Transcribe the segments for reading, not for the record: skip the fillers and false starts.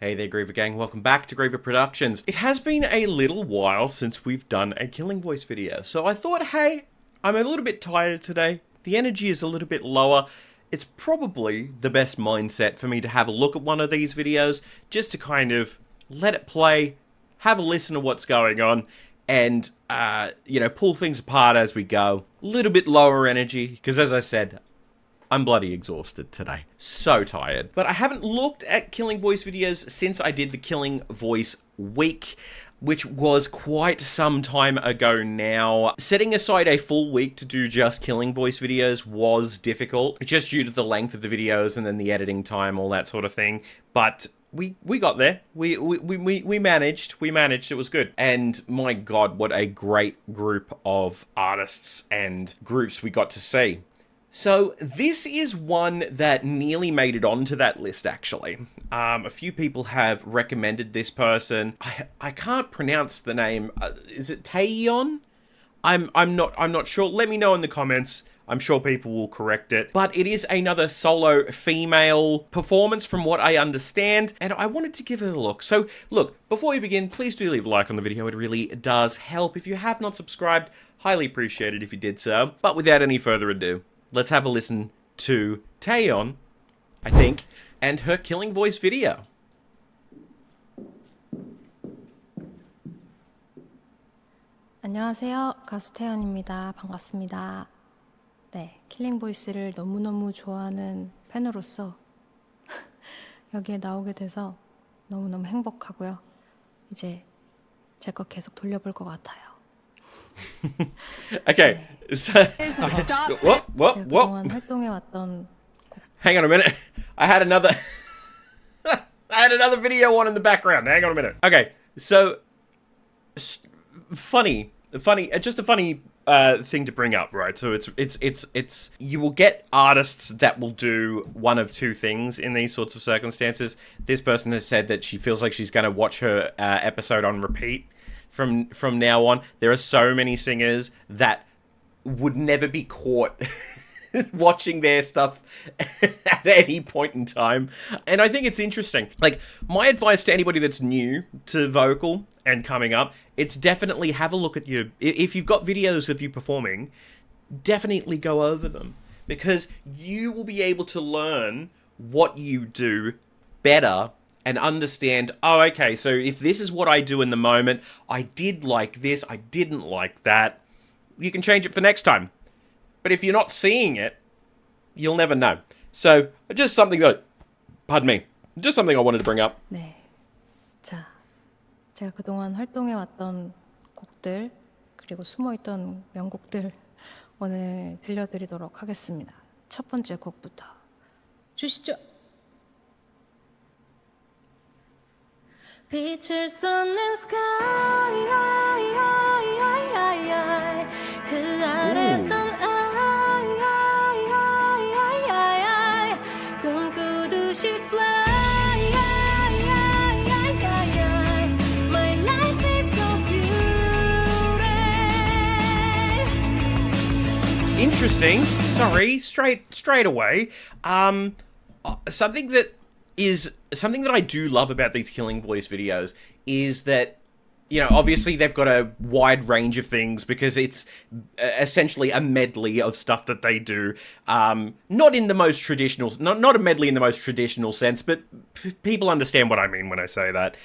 Hey there, Griever Gang. Welcome back to Griever Productions. It has been a little while since we've done a Killing Voice video, so I thought, hey, I'm a little bit tired today. The energy is a little bit lower. It's probably the best mindset for me to have a look at one of these videos, just to kind of let it play, have a listen to what's going on, and, pull things apart as we go. A little bit lower energy, because as I said, I'm bloody exhausted today. So tired. But I haven't looked at Killing Voice videos since I did the Killing Voice week, which was quite some time ago now. Setting aside a full week to do just Killing Voice videos was difficult, just due to the length of the videos and then the editing time, all that sort of thing. But we got there. We managed. It was good. And my God, what a great group of artists and groups we got to see. So this is one that nearly made it onto that list, actually. A few people have recommended this person. I can't pronounce the name. Is it Taeyeon? I'm not sure. Let me know in the comments. I'm sure people will correct it. But it is another solo female performance from what I understand, and I wanted to give it a look. So look, before we begin, please do leave a like on the video. It really does help. If you have not subscribed, highly appreciate it if you did so. But without any further ado, let's have a listen to Taeyeon, I think, and her Killing Voice video. 안녕하세요. 가수 태연입니다. 반갑습니다. 네, 킬링 보이스를 너무너무 좋아하는 팬으로서 여기에 나오게 돼서 너무너무 행복하고요. 이제 제 거 계속 돌려볼 것 같아요. Okay, so what? 그동안 활동해왔던 Hang on a minute. I had another video on in the background. Hang on a minute. Okay, so funny, just a funny thing to bring up, right? So it's you will get artists that will do one of two things in these sorts of circumstances. This person has said that she feels like she's going to watch her episode on repeat from now on. There are so many singers that would never be caught watching their stuff at any point in time. And I think it's interesting. Like, my advice to anybody that's new to vocal and coming up, it's definitely have a look at if you've got videos of you performing, definitely go over them, because you will be able to learn what you do better and understand, oh, okay, so if this is what I do in the moment, I did like this, I didn't like that, you can change it for next time. But if you're not seeing it, you'll never know. So, just something I wanted to bring up. 네, 자, 제가 그동안 활동해왔던 곡들 그리고 숨어있던 명곡들 오늘 들려드리도록 하겠습니다. 첫 번째 곡부터 주시죠. 빛을 쏟는 sky 그 아래선 꿈꾸듯이 fly My life is so beautiful. Interesting. Sorry, straight away. Something that I do love about these Killing Voice videos is that, obviously they've got a wide range of things because it's essentially a medley of stuff that they do. Not in the most traditional, not a medley in the most traditional sense, but people understand what I mean when I say that.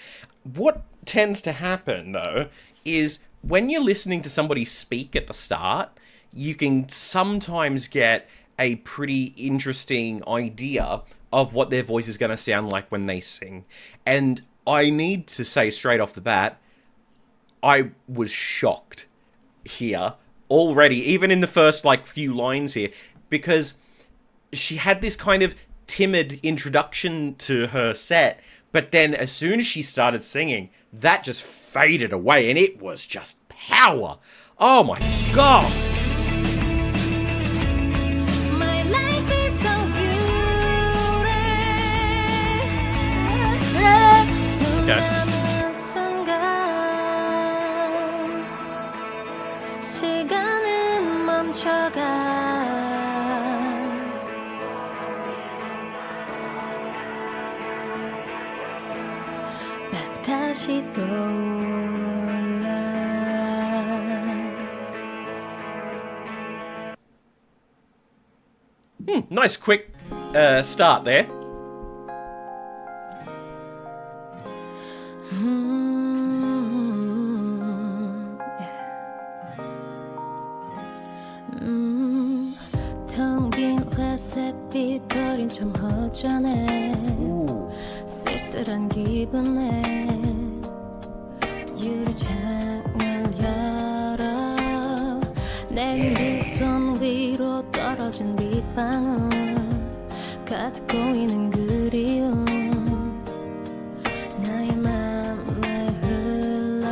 What tends to happen, though, is when you're listening to somebody speak at the start, you can sometimes get a pretty interesting idea of what their voice is going to sound like when they sing. And I need to say straight off the bat, I was shocked here already, even in the first few lines here, because she had this kind of timid introduction to her set, but then as soon as she started singing, that just faded away and it was just power. Oh my God. Okay. 시간은 멈춰가 다시 떠올라. Nice quick start there. 텅 빈 회색빛 버린 참 허전해. 쓸쓸한 기분에 유리창을 열어 내 두 손 위로 떨어진 빗방울 가득 고이는 그리움 나의 맘에 흘러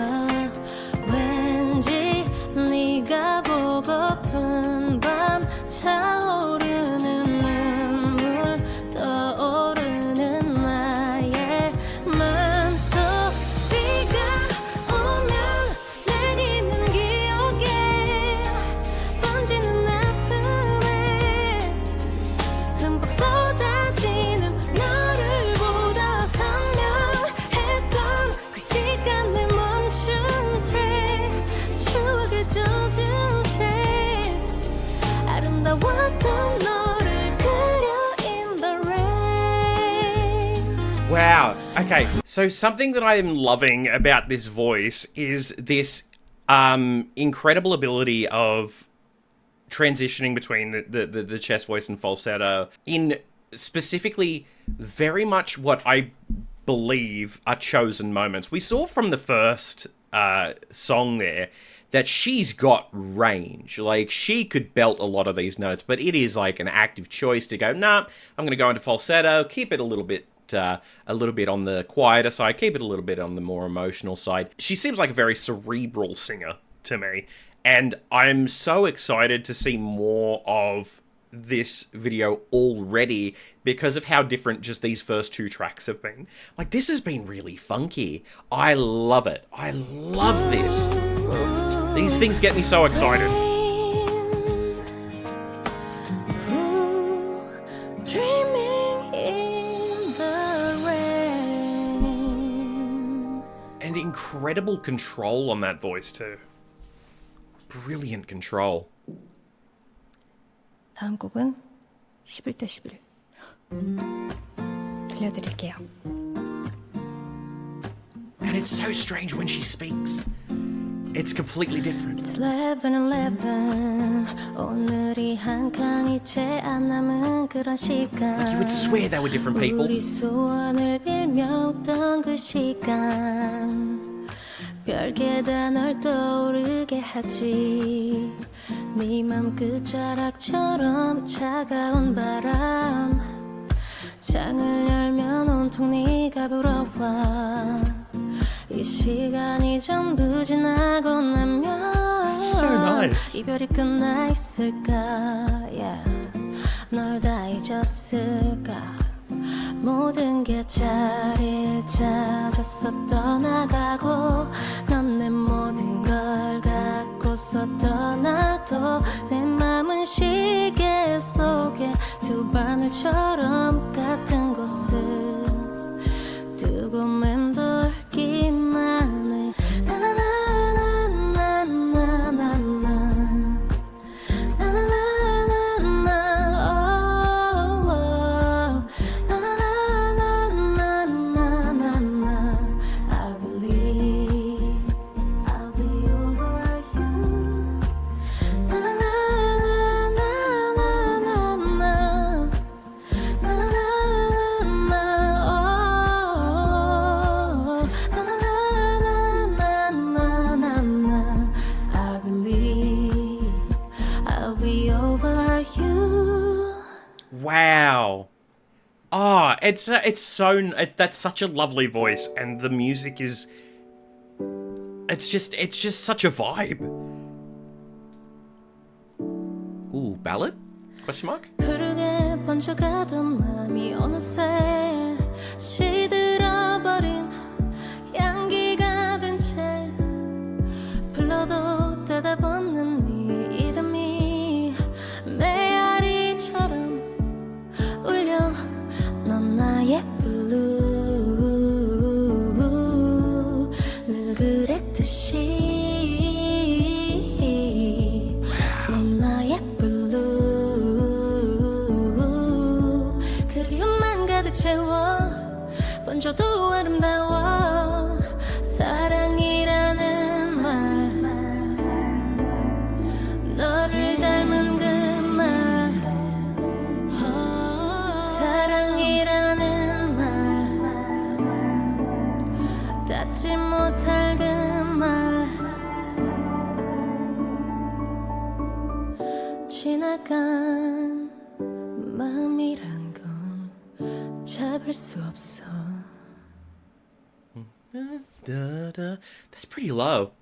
왠지 네가 보고픈 밤 차오르는 눈물 떠오르는 나의 마음속 비가 오면 내리는 기억에 번지는 아픔에 흠뻑 쏟아지는 너를 보다 선명했던 그 시간을 멈춘 채 추억에 젖은 채 아름다웠던 너를 그려 in the rain. Wow. Okay. So something that I'm loving about this voice is this incredible ability of transitioning between the chest voice and falsetto in specifically very much what I believe are chosen moments. We saw from the first song there that she's got range. Like, she could belt a lot of these notes, but it is like an active choice to go, nah, I'm going to go into falsetto, keep it a little bit on the quieter side, keep it a little bit on the more emotional side. She seems like a very cerebral singer to me, and I'm so excited to see more of this video already because of how different just these first two tracks have been. Like, this has been really funky. I love it. I love this. These things get me so excited. Dreaming in the rain. And incredible control on that voice too. Brilliant control. 다음 곡은 11대 11 들려드릴게요. And it's so strange when she speaks. It's completely different. It's 11:11 오늘이 한 칸이 채 안 남은 그런 시간. Like, you would swear they were different people. 우리 소원을 빌며 웃던 그 시간 별게 다 널 떠오르게 하지 네 맘 끝자락처럼 차가운 바람 창을 열면 온통 네가 불어와 이 시간이 전부 지나고 나면 So nice. 이별이 끝나 있을까 yeah. 널 다 잊었을까 모든 게 자리를 찾아서 떠나가고 넌 내 모든 걸 갖고서 떠나도 내 맘은 시계 속에 두 바늘처럼 같은 곳을 두고 맴돌기만 해 Wow. That's such a lovely voice, and the music is, it's just such a vibe. Ooh, ballad? Question mark? 푸르게 번져가던 마음이 어느새 시들어버린 향기가 된 채 불러도 대답없는 네 이름이 메아리처럼 울려 넌 나의 블루 아름다워 사랑이라는 말 너를 닮은 그 말 사랑이라는 말 닿지 못할 그 말 지나간 마음이란 건 잡을 수 없어. That's pretty low.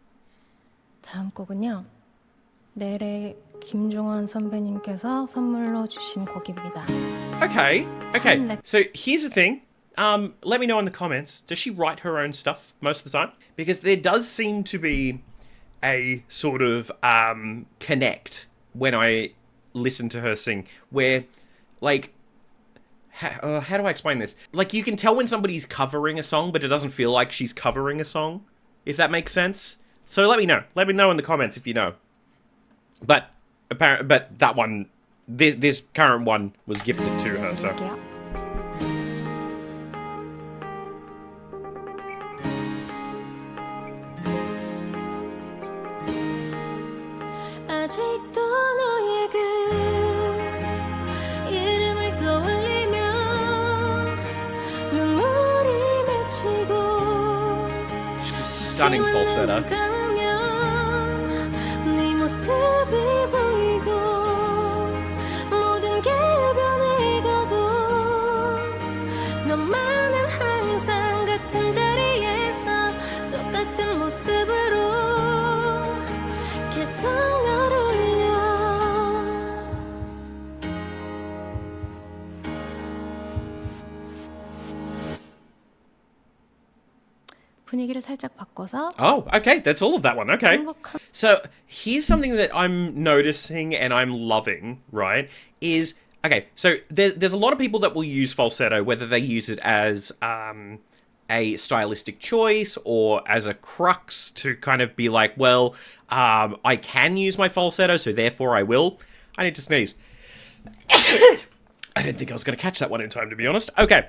다음 곡은요. 내래 김중원 선배님께서 선물로 주신 곡입니다. Okay. So here's the thing. Let me know in the comments. Does she write her own stuff most of the time? Because there does seem to be a sort of connect when I listen to her sing, where, like, how do I explain this? Like, you can tell when somebody's covering a song, but it doesn't feel like she's covering a song, if that makes sense. So let me know. Let me know in the comments if you know. But that one, this current one was gifted to her, so. 아직도 너의 그 이름을 떠올리면 눈물이 맺히고 Stunning falsetto. 네 모습이 보이고 모든 게 변해가도 너만은 항상 같은 자리에서 똑같은 모습으로 계속 널 울려 분위기를 살짝 바꿔서 Oh, okay, that's all of that one. Okay. So here's something that I'm noticing and I'm loving, right? Is, okay, so there's a lot of people that will use falsetto, whether they use it as a stylistic choice or as a crux to kind of be like, well, I can use my falsetto, so therefore I will. I need to sneeze. I didn't think I was going to catch that one in time, to be honest. Okay.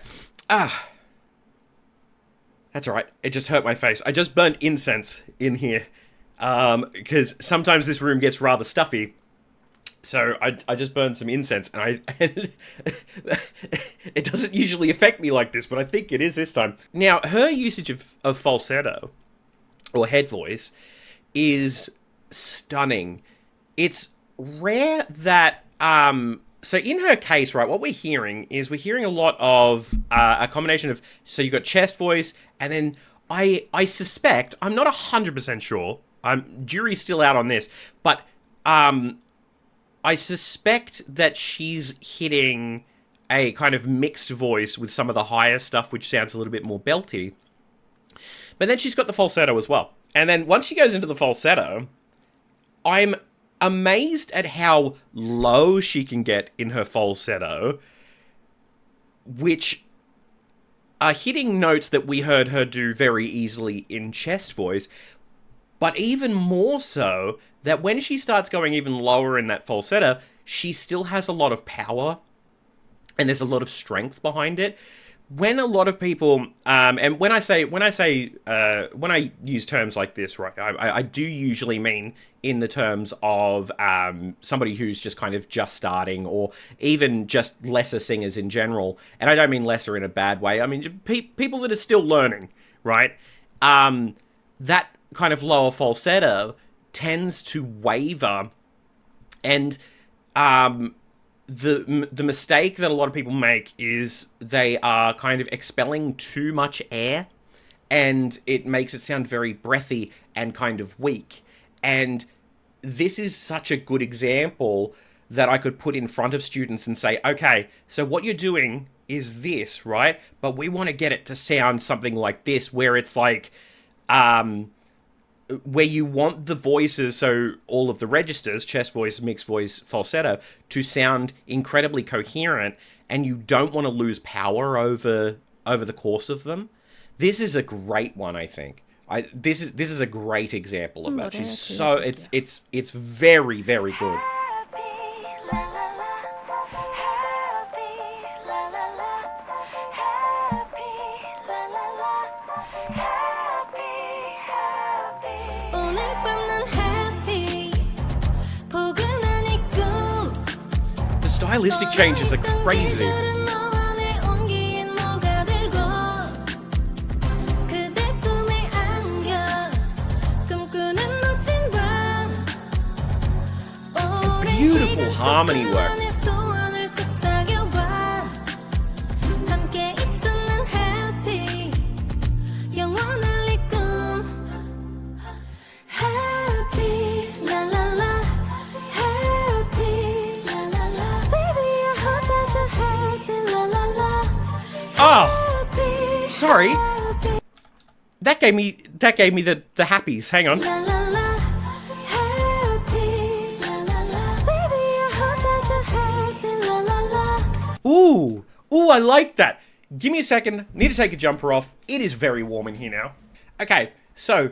That's all right. It just hurt my face. I just burnt incense in here because sometimes this room gets rather stuffy. So I just burned some incense, and it doesn't usually affect me like this, but I think it is this time. Now, her usage of falsetto or head voice is stunning. It's rare that so in her case, right, what we're hearing is a lot of a combination of, so you've got chest voice, and then I suspect, I'm not 100% sure, jury's still out on this, but I suspect that she's hitting a kind of mixed voice with some of the higher stuff, which sounds a little bit more belty. But then she's got the falsetto as well. And then once she goes into the falsetto, I'm amazed at how low she can get in her falsetto, which are hitting notes that we heard her do very easily in chest voice, but even more so that when she starts going even lower in that falsetto, she still has a lot of power and there's a lot of strength behind it. When a lot of people, and when I use terms like this, right, I do usually mean in the terms of somebody who's just kind of just starting, or even just lesser singers in general. And I don't mean lesser in a bad way. I mean people that are still learning, right? That kind of lower falsetto tends to waver, and the mistake that a lot of people make is they are kind of expelling too much air, and it makes it sound very breathy and kind of weak. And this is such a good example that I could put in front of students and say, okay, so what you're doing is this, right? But we want to get it to sound something like this, where it's like, where you want the voices, so all of the registers, chest voice, mixed voice, falsetto, to sound incredibly coherent, and you don't want to lose power over the course of them. This is a great one, I think. This is a great example of that. She's so it's very, very good. stylistic changes are crazy. Beautiful harmony work. Oh, sorry. That gave me the happies. Hang on. Ooh, I like that. Give me a second. Need to take a jumper off. It is very warm in here now. Okay, so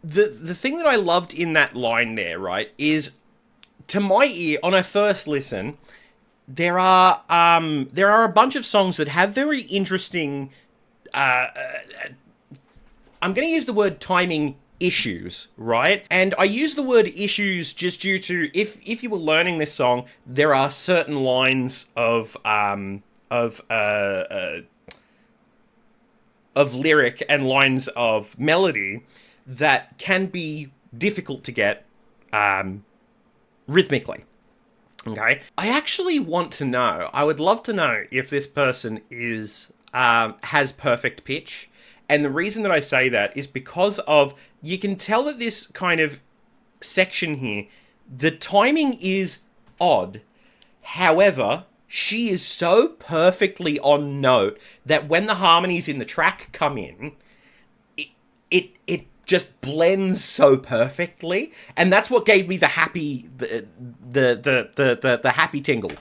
the thing that I loved in that line there, right, is to my ear on a first listen, there are a bunch of songs that have very interesting. I'm going to use the word timing issues, right? And I use the word issues just due to if you were learning this song, there are certain lines of lyric and lines of melody that can be difficult to get rhythmically. Okay, I actually want to know. I would love to know if this person has perfect pitch. And the reason that I say that is because of, you can tell that this kind of section here, the timing is odd. However, she is so perfectly on note that when the harmonies in the track come in, it just blends so perfectly, and that's what gave me the happy the happy tingle.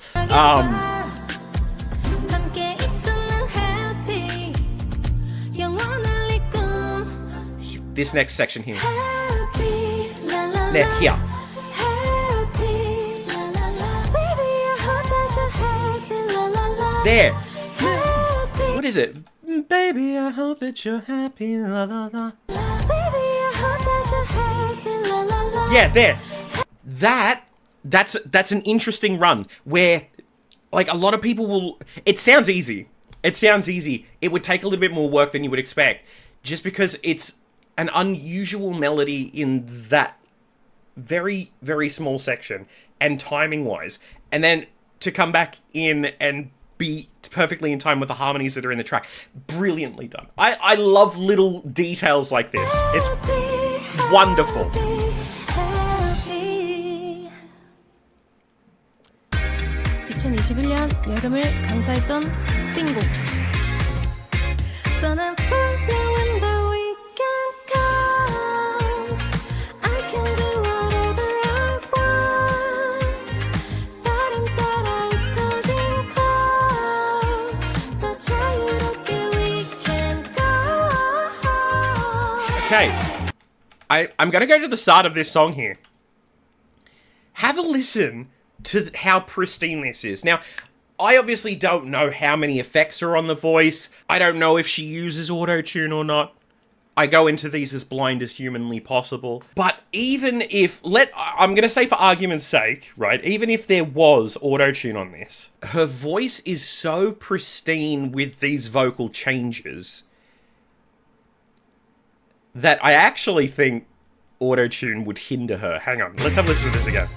This next section here. Now, here. There. What is it? Baby, I hope that you're happy. La, la, la. Yeah, there. That's an interesting run where, like, a lot of people will. It sounds easy. It would take a little bit more work than you would expect, just because it's an unusual melody in that very, very small section and timing wise, and then to come back in and be perfectly in time with the harmonies that are in the track. Brilliantly done. I love little details like this. It's wonderful. 2021년 여름을 강타했던 띵곡. Okay, I'm going to go to the start of this song here. Have a listen to how pristine this is. Now, I obviously don't know how many effects are on the voice. I don't know if she uses auto-tune or not. I go into these as blind as humanly possible. But even if, I'm going to say for argument's sake, right, even if there was auto-tune on this, her voice is so pristine with these vocal changes that I actually think auto-tune would hinder her. Hang on, let's have a listen to this again.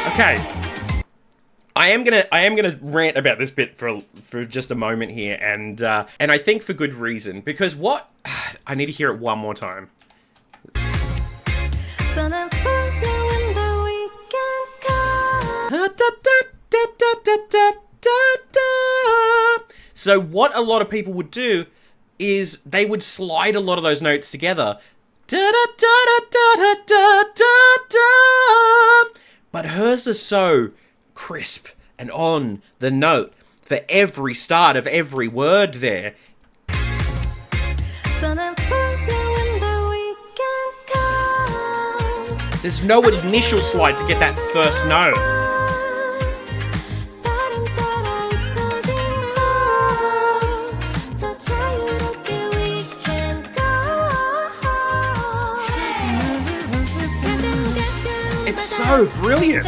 Okay. I am gonna rant about this bit for just a moment here, and I think for good reason, because what I need to hear it one more time. So what a lot of people would do is they would slide a lot of those notes together. But hers are so crisp and on the note for every start of every word there. There's no initial slide to get that first note. It's so brilliant.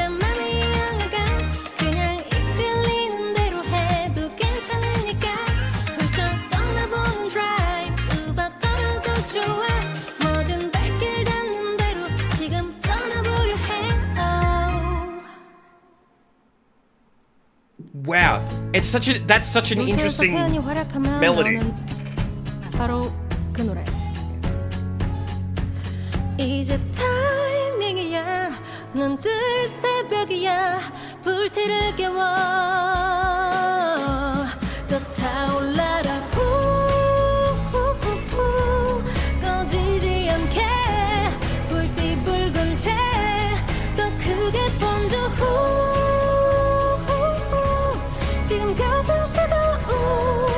Wow, that's such an interesting melody. 바로 그 노래. 이제 타이밍이야. 눈 뜰 새벽이야. 불태를 깨워. 더 타올라라. 후후후후. 꺼지지 않게. 불띠 붉은 채. 더 크게 번져. 후후후. 지금 가장 뜨거운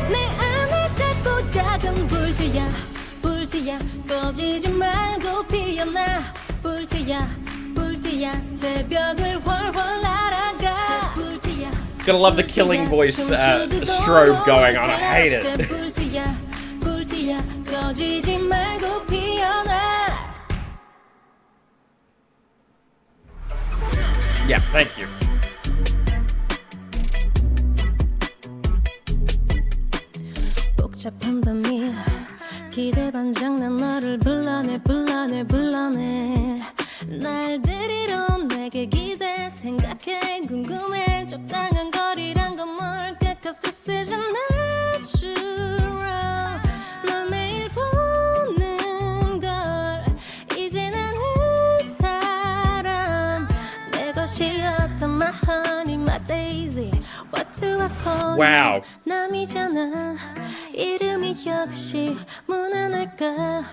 내 안에 작고 작은 불티야. 불티야. 꺼지지 말고 피어나. 불티야. 불티야. 새벽을 훨훨 날아가. 불티야. Gotta love the killing voice strobe going on. I hate it. 불티야. 불티야. 꺼지지 말고 피어나. Yeah, thank you. 복잡한 밤이 기대 반장 난 너를 불러내 불러내 불러내 날 데리러 내게 기대 생각해 궁금해 적당한 거리란 건 뭘까 Cause this is natural 널 매일 보는 걸 이제 나는 사람 내 것이었던 my honey my daisy What do I call Wow. you 남이잖아 이름이 역시 무난할까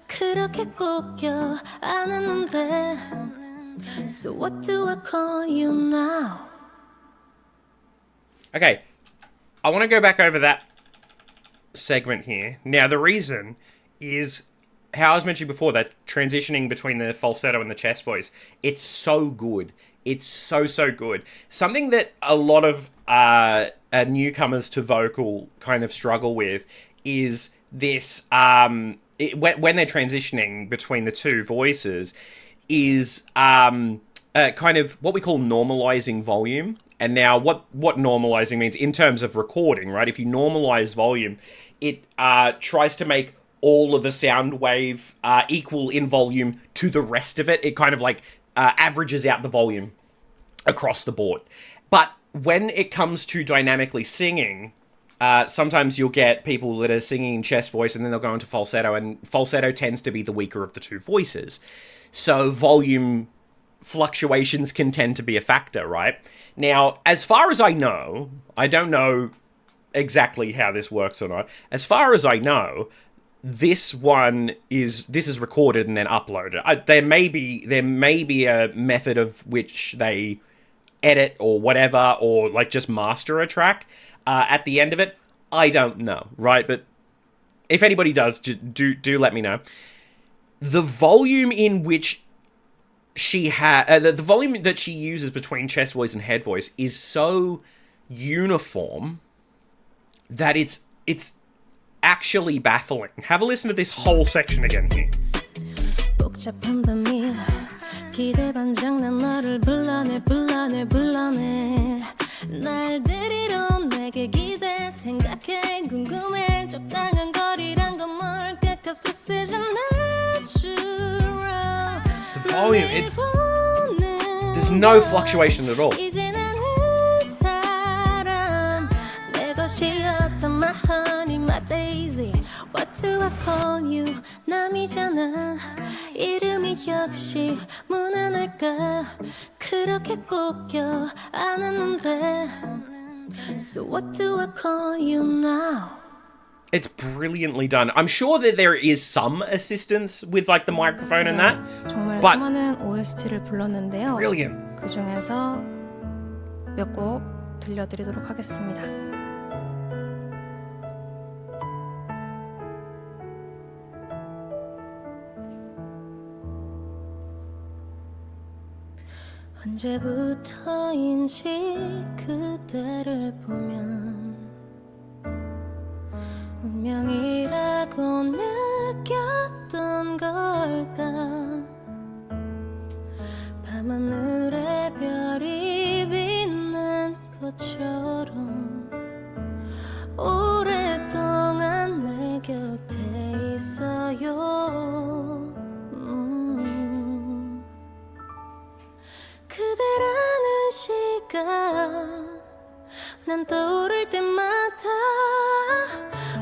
그렇게 꼭 껴 안았는데 So what do I call you now? Okay, I want to go back over that segment here. Now, the reason is how I was mentioning before, that transitioning between the falsetto and the chest voice. It's so good. It's so good. Something that a lot of newcomers to vocal kind of struggle with is this, when they're transitioning between the two voices, is kind of what we call normalizing volume. And now what normalizing means in terms of recording, right? If you normalize volume, it tries to make all of the sound wave equal in volume to the rest of it. It kind of like averages out the volume across the board. But when it comes to dynamically singing, sometimes you'll get people that are singing in chest voice and then they'll go into falsetto, and falsetto tends to be the weaker of the two voices. So volume fluctuations can tend to be a factor, right? Now, as far as I know, I don't know exactly how this works or not. As far as I know, this is recorded and then uploaded. There may be a method of which they edit or whatever, or like just master a track at the end of it. I don't know, right? But if anybody does, do let me know. The volume in which she the volume that she uses between chest voice and head voice is so uniform that it's actually baffling. Have a listen to this whole section again here. 복잡한 밤이 기대 반장 난 너를 불러내 불러내 불러내 날 데리러 내게 기대 생각해 궁금해 적당한 거리란 건 뭘까 Cause this is natural The volume, there's no fluctuation at all. 이제 나는 사람 내 것이었던 my honey my daisy What do I call you 남이잖아 이름이 역시 무난할까 그렇게 꼭 껴 안았는데 So what do I call you now? It's brilliantly done. I'm sure that there is some assistance with like the microphone and that. 정말 But 수많은 OST를 불렀는데요. brilliant. 그 중에서 몇 곡 들려드리도록 하겠습니다. 언제부터인지 그대를 보면 운명이라고 느꼈던 걸까. 밤하늘에 별이 빛난 것처럼 오랫동안 내 곁에 있어요. 그대라는 시간 난 떠오를 때마다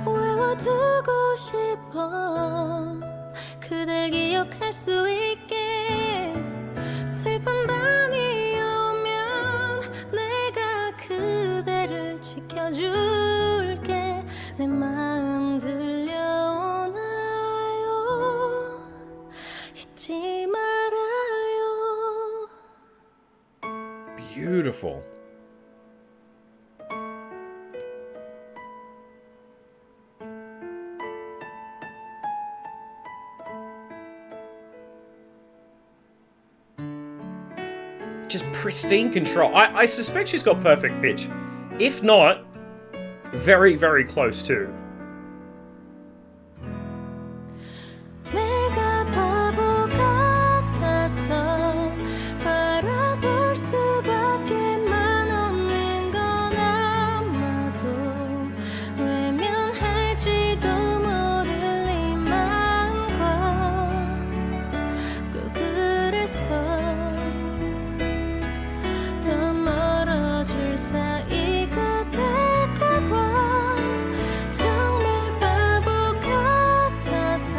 외워두고 싶어. 그댈 기억할 수 있게. 슬픈 밤이 오면 내가 그대를 지켜줄게. 내 마음 들려오나요? 잊지 말아요. Beautiful. Just pristine control. I suspect she's got perfect pitch. If not, very, very close to. 내가 바보 같아서 바라볼 수밖에만 없는 건 아마도 외면할지도 모를 이만과 또 그래서 더 멀어질 사이가 될까봐 정말 바보 같아서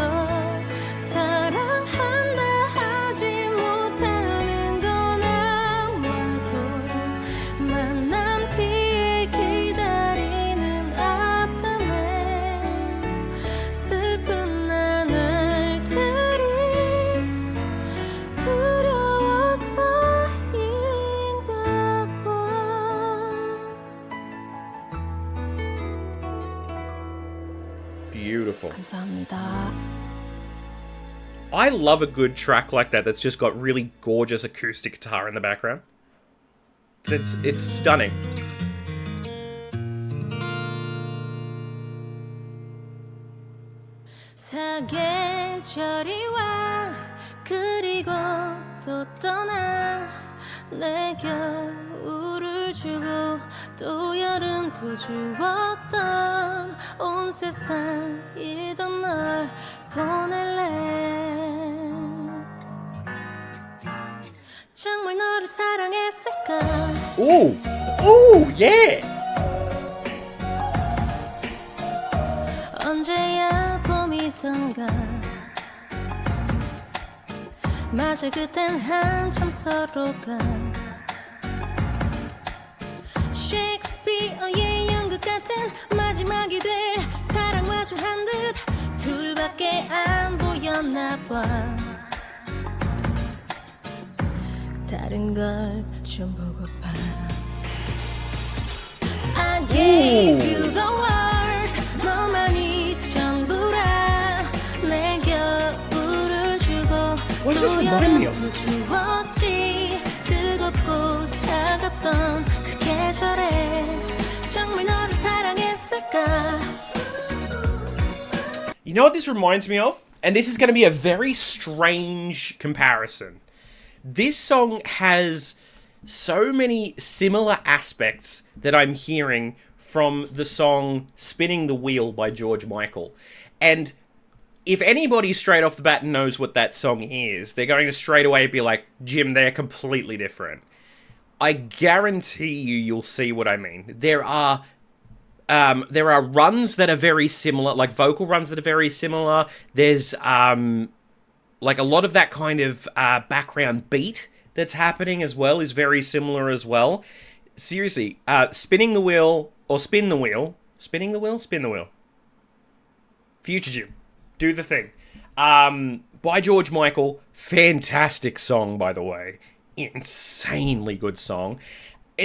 사랑한다 하지 못하는 건 아마도 만남 뒤에 기다리는 아픔에 슬픈 나날들이 두려워서인가 봐. Beautiful. 감사합니다. I love a good track like that that's just got really gorgeous acoustic guitar in the background. It's stunning. 사계절이 와 그리고 또 떠나 내 겨울을 주고 또 여름도 주었던 온 세상이던 널 보낼래. 정말 너를 사랑했을까. Ooh! Ooh, yeah! 언제야 봄이던가. 맞아 그땐 한참 서로가 셰익스피어의 연극 같은 마지막이 될 사랑 마주한 듯 둘밖에 안 보였나 봐. 다른 걸 좀 보고파. I gave you the world. 너만이 전부라. 내 겨울을 주고 What does this remind me of? 또 주었지. 뜨겁고 차갑던 그 계절에 정말 너를 사랑했을까. You know what this reminds me of? And this is going to be a very strange comparison. This song has so many similar aspects that I'm hearing from the song Spinning the Wheel by George Michael. And if anybody straight off the bat knows what that song is, they're going to straight away be like, Jim, they're completely different. I guarantee you'll see what I mean. There are runs that are very similar, like vocal runs that are very similar. There's like a lot of that kind of background beat that's happening as well is very similar as well. Seriously, spinning the wheel or spin the wheel. Spinning the wheel, spin the wheel. Future Jim, do the thing. By George Michael, fantastic song, by the way. Insanely good song.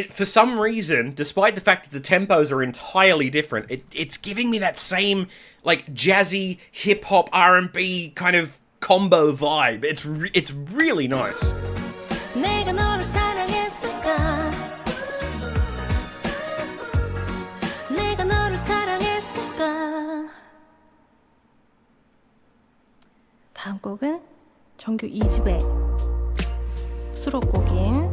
For some reason, despite the fact that the tempos are entirely different, it's giving me that same like jazzy hip hop R&B kind of combo vibe. It's really nice. 내가 너를 사랑 다음 곡은 정규 2집의 수록곡인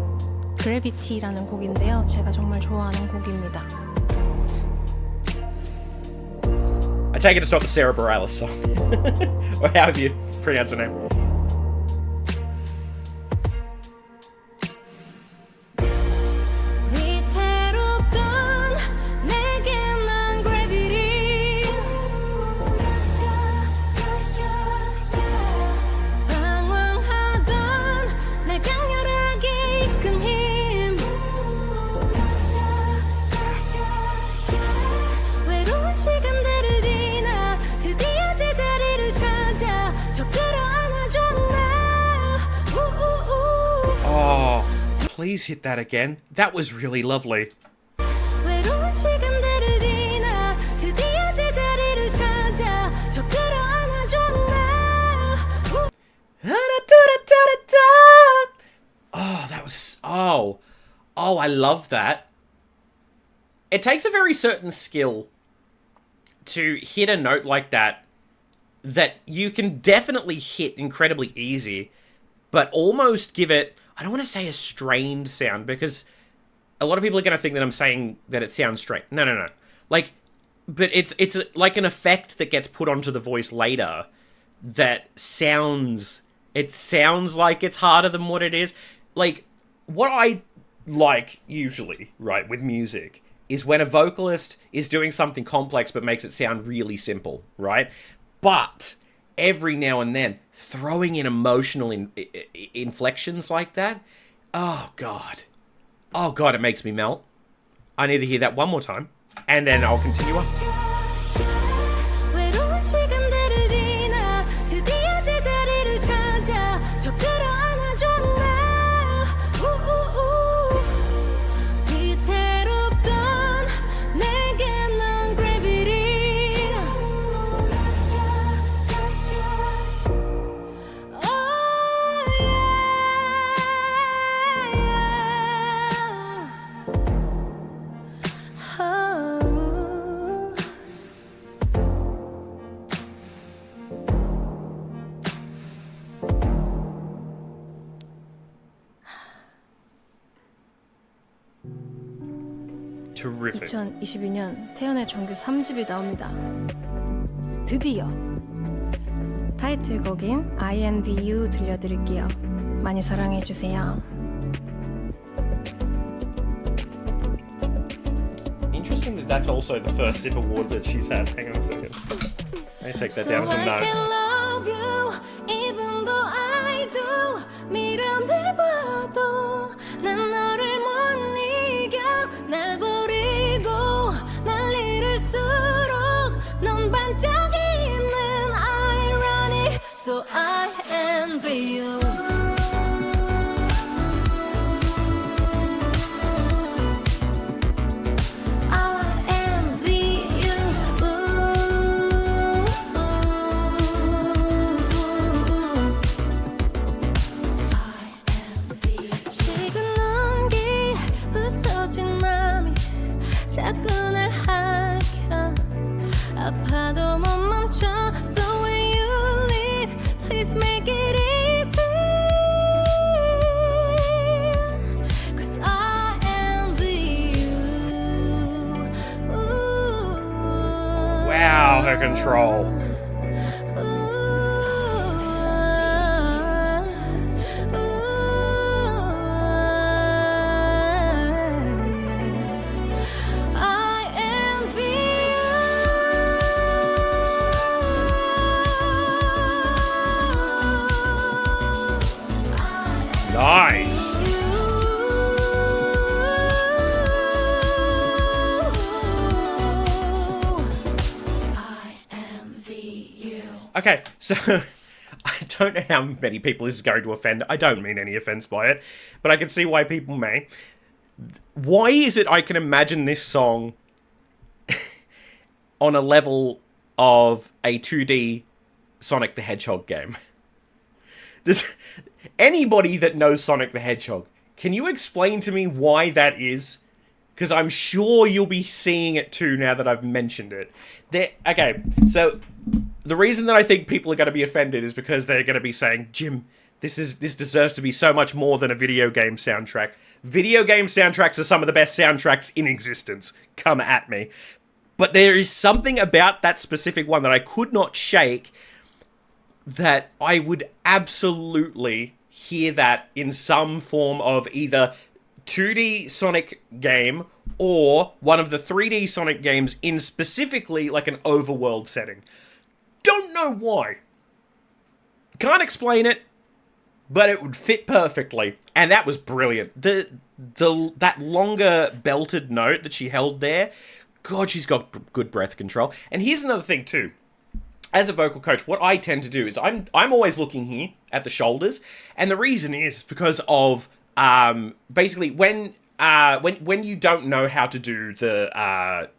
Gravity라는 곡인데요. 제가 정말 좋아하는 곡입니다. I take it it's not the Sarah Bareilles song. Or however you pronounce the name. Please hit that again. That was really lovely. Oh, that was... Oh, I love that. It takes a very certain skill to hit a note like that you can definitely hit incredibly easy, but almost give it... I don't want to say a strained sound, because a lot of people are going to think that I'm saying that it sounds strained. No. Like, but it's like an effect that gets put onto the voice later that sounds... It sounds like it's harder than what it is. Like, what I like, usually, right, with music, is when a vocalist is doing something complex but makes it sound really simple, right? But every now and then, throwing in emotional inflections like that, oh god, it makes me melt. I need to hear that one more time, and then I'll continue on. Terrific. 2022년 태연의 정규 3집이 나옵니다. 드디어 타이틀곡인 INVU 들려드릴게요. 많이 사랑해주세요. Interesting that that's also the first SIP award that she's had. Hang on a second. Let me take that down as a note. So I envy you. I envy you. I envy you. 식은 온기 부서진 맘이 자꾸 날 핥혀 아파도 못 멈춰. So when you leave, please make it easy. 'Cause I envy you. Ooh. Wow, her control. I envy Nice. Okay, so I don't know how many people this is going to offend. I don't mean any offense by it, but I can see why people may. Why is it I can imagine this song on a level of a 2D Sonic the Hedgehog game? Does anybody that knows Sonic the Hedgehog, can you explain to me why that is? because I'm sure you'll be seeing it too now that I've mentioned it. Okay, so the reason that I think people are going to be offended is because they're going to be saying, Jim, this deserves to be so much more than a video game soundtrack. Video game soundtracks are some of the best soundtracks in existence. Come at me. But there is something about that specific one that I could not shake, that I would absolutely hear that in some form of either 2D Sonic game or one of the 3D Sonic games in specifically like an overworld setting. Don't know why. Can't explain it, but it would fit perfectly, and that was brilliant. That longer belted note that she held there, God, she's got good breath control. And here's another thing too. As a vocal coach, what I tend to do is I'm always looking here at the shoulders, and the reason is because of basically when you don't know how to do the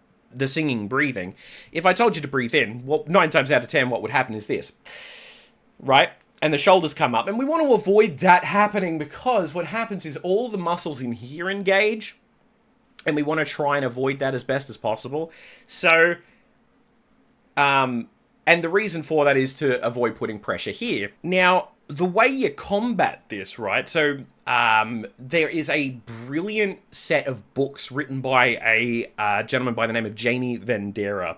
singing breathing, if I told you to breathe in, well, 9 times out of 10, what would happen is this, right? And the shoulders come up, and we want to avoid that happening because what happens is all the muscles in here engage, and we want to try and avoid that as best as possible. So, and the reason for that is to avoid putting pressure here. Now, the way you combat this, right? So, there is a brilliant set of books written by a gentleman by the name of Jamie Vendera.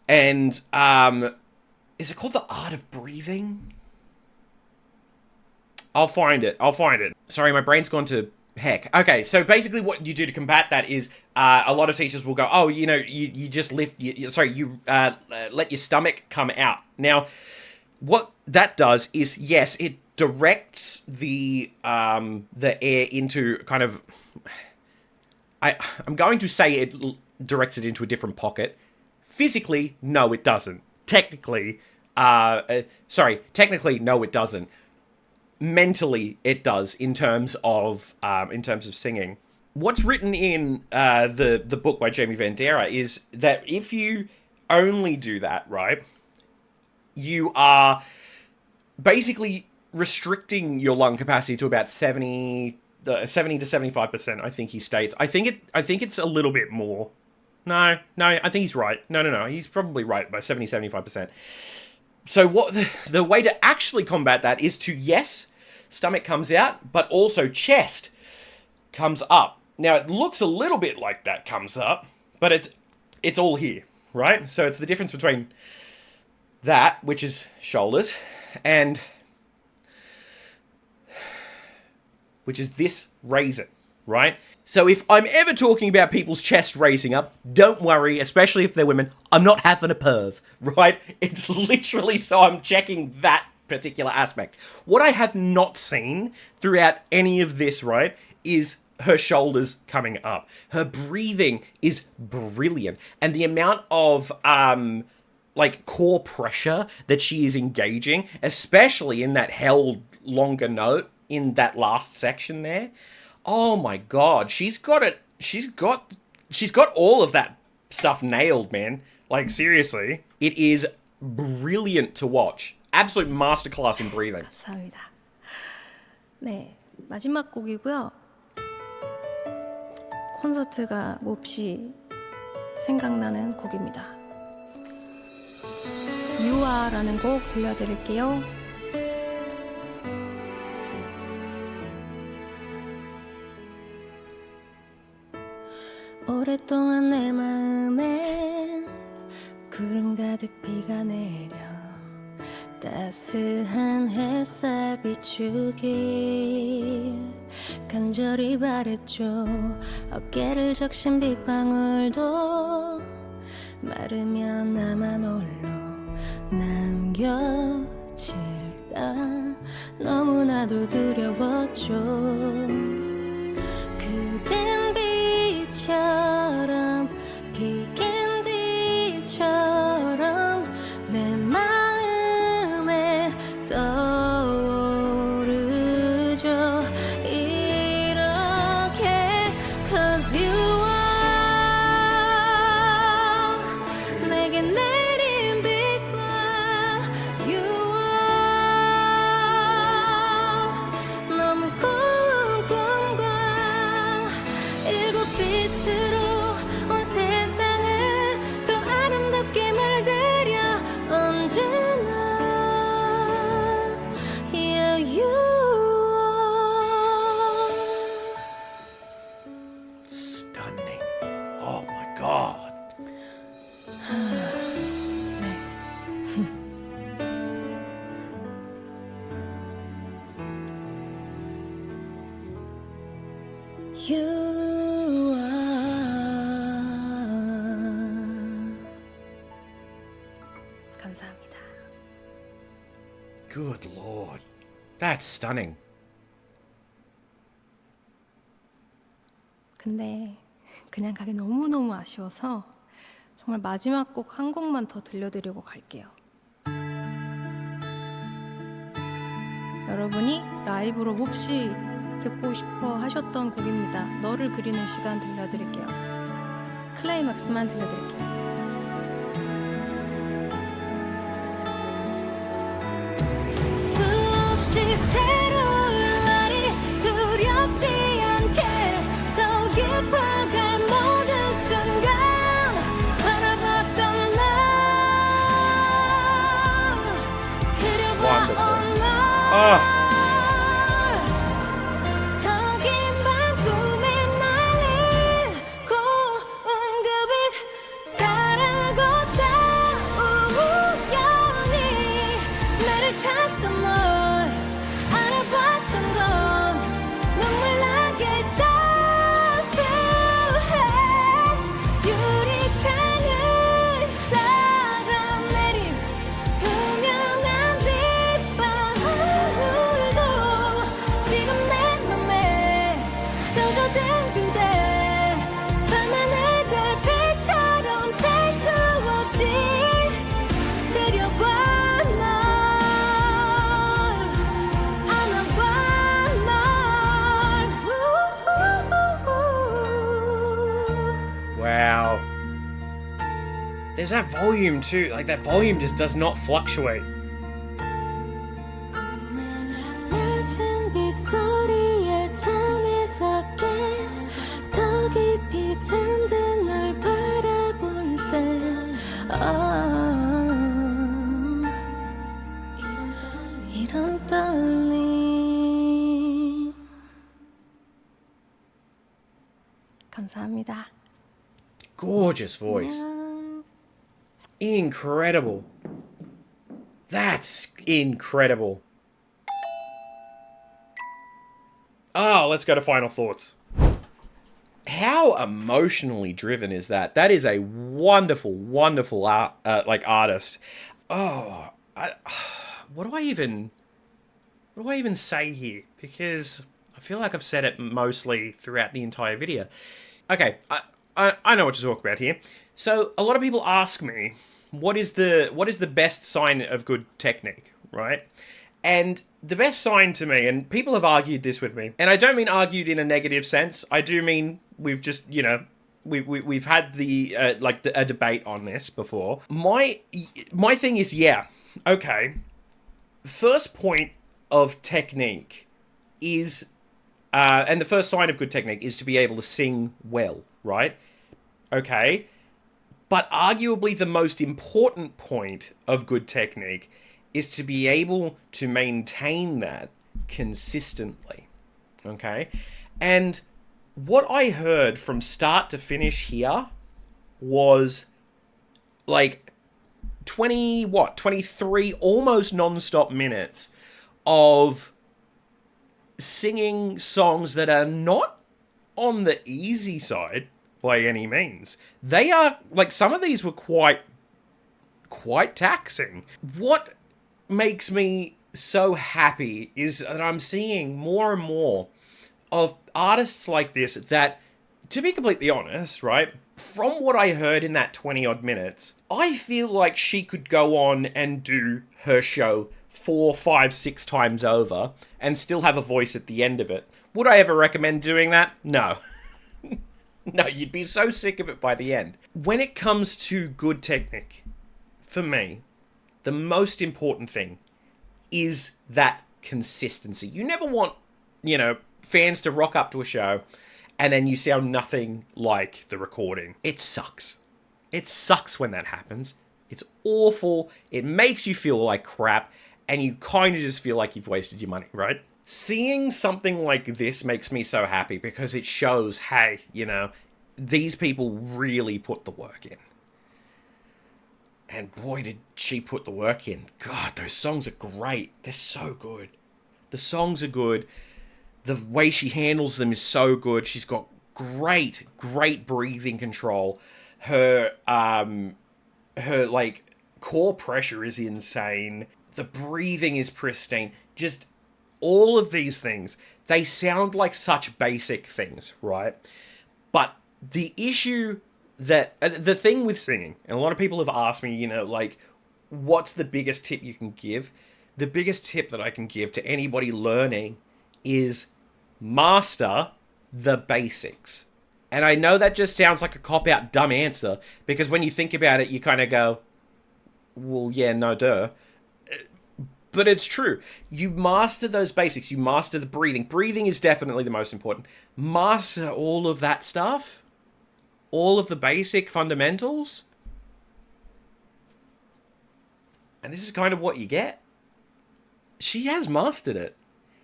And, is it called The Art of Breathing? I'll find it. Sorry, my brain's gone to heck. Okay, so basically what you do to combat that is a lot of teachers will go, oh, you know, you just lift, let your stomach come out. Now, what that does is, yes, it directs the air into kind of, I'm going to say it directs it into a different pocket. Physically, no, it doesn't. Technically, no, it doesn't. Mentally, it does in terms of singing. What's written in the book by Jamie Vendera is that if you only do that, right, you are basically restricting your lung capacity to about 70 to 75%. I think he states. I think it's a little bit more. No, I think he's right. No. He's probably right by 75%. So what the way to actually combat that is to, yes, stomach comes out, but also chest comes up. Now, it looks a little bit like that comes up, but it's all here, right? So it's the difference between that, which is shoulders, and which is this raising, right? So if I'm ever talking about people's chest raising up, don't worry, especially if they're women, I'm not having a perv, right? It's literally so I'm checking that particular aspect. What I have not seen throughout any of this, right, is her shoulders coming up. Her breathing is brilliant. And the amount of, core pressure that she is engaging, especially in that held longer note in that last section there, oh my God, she's got it. She's got all of that stuff nailed, man. Like, seriously, it is brilliant to watch. Absolute masterclass in breathing. 감사합니다. 네, 마지막 곡이고요. 콘서트가 몹시 생각나는 곡입니다. 유아라는 곡 들려드릴게요. 오랫동안 내 마음엔 구름 가득 비가 내려 따스한 햇살 비추길 간절히 바랬죠. 어깨를 적신 빗방울도 마르면 나만 홀로 남겨질까 너무나도 두려웠죠. 그댄 비처럼 비긴 뒤처럼 내 마음에 떠오르죠. 이렇게 Cause you are 내게 내린 빛과 You are 너무 꿈꿔 감사합니다. Good lord. That's stunning. 근데 그냥 가기 너무너무 아쉬워서 정말 마지막 곡 한 곡만 더 들려드리고 갈게요. 여러분이 라이브로 몹시 듣고 싶어 하셨던 곡입니다. 너를 그리는 시간 들려드릴게요. 클라이막스만 들려드릴게요. 수없이 새로운 날이 두렵지 않게 더 깊어갈 모든 순간 바라봤던 날 그려봐온 날 더 긴 밤 꿈에 날리고 은급이 따라걷다 우연히 나를 찾던 널 알아봤던 건 눈물 나게 따스해 유리창을 따라 내린 투명한 빗방울도 지금 내 맘에 젖어든 그대 밤하늘 별빛처럼 셀 수 없이 그려봐 널 안아봐 널 Wow. There's that volume too. Like, that volume just does not fluctuate. 낮은 빗소리에 잠에서 깨 더 깊이 잠든 널 바라볼 때 이런 떨림 감사합니다. Gorgeous voice. Incredible. That's incredible. Oh, let's go to final thoughts. How emotionally driven is that? That is a wonderful, wonderful artist. Oh, what do I even say here? Because I feel like I've said it mostly throughout the entire video. Okay, I know what to talk about here. So a lot of people ask me, what is the best sign of good technique, right? And the best sign to me, and people have argued this with me, and I don't mean argued in a negative sense. I do mean we've just, we've had a debate on this before. My thing is, yeah, okay. First point of technique is, and the first sign of good technique is to be able to sing well, right? Okay. But arguably the most important point of good technique is to be able to maintain that consistently, okay? And what I heard from start to finish here was like 23 almost non-stop minutes of singing songs that are not on the easy side by any means. They are, like, some of these were quite taxing. What makes me so happy is that I'm seeing more and more of artists like this that, to be completely honest, right, from what I heard in that 20 odd minutes, I feel like she could go on and do her show 4, 5, 6 times over and still have a voice at the end of it. Would I ever recommend doing that? No. No, you'd be so sick of it by the end. When it comes to good technique, for me, the most important thing is that consistency. You never want, fans to rock up to a show and then you sound nothing like the recording. It sucks. It sucks when that happens. It's awful. It makes you feel like crap and you kind of just feel like you've wasted your money, right? Seeing something like this makes me so happy because it shows, hey, these people really put the work in. And boy, did she put the work in. God, those songs are great. They're so good. The songs are good. The way she handles them is so good. She's got great breathing control. Her core pressure is insane. The breathing is pristine. Just all of these things, they sound like such basic things, right? But the issue that, the thing with singing, and a lot of people have asked me, you know, like, what's the biggest tip you can give? The biggest tip that I can give to anybody learning is master the basics. And I know that just sounds like a cop-out dumb answer, because when you think about it, you kind of go, well, yeah, no, duh. But it's true. You master those basics. You master the breathing. Breathing is definitely the most important. Master all of that stuff. All of the basic fundamentals. And this is kind of what you get. She has mastered it.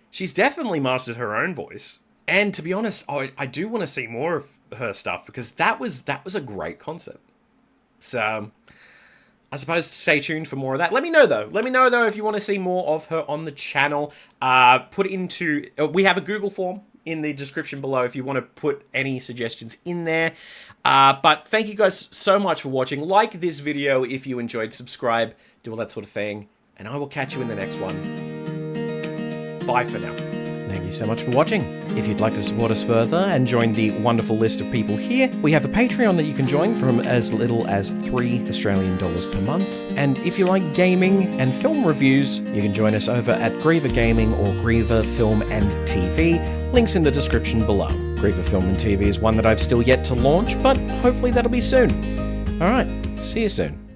She's definitely mastered her own voice. And to be honest, I do want to see more of her stuff, because that was a great concept. So I suppose stay tuned for more of that. Let me know though. Let me know though if you want to see more of her on the channel. We have a Google form in the description below if you want to put any suggestions in there. But thank you guys so much for watching. Like this video if you enjoyed, subscribe, do all that sort of thing. And I will catch you in the next one. Bye for now. Thank you so much for watching. If you'd like to support us further and join the wonderful list of people here, we have a Patreon that you can join from as little as $3 Australian per month. And if you like gaming and film reviews, you can join us over at Griever Gaming or Griever Film and TV. Links in the description below. Griever Film and TV is one that I've still yet to launch, but hopefully that'll be soon. Alright, see you soon.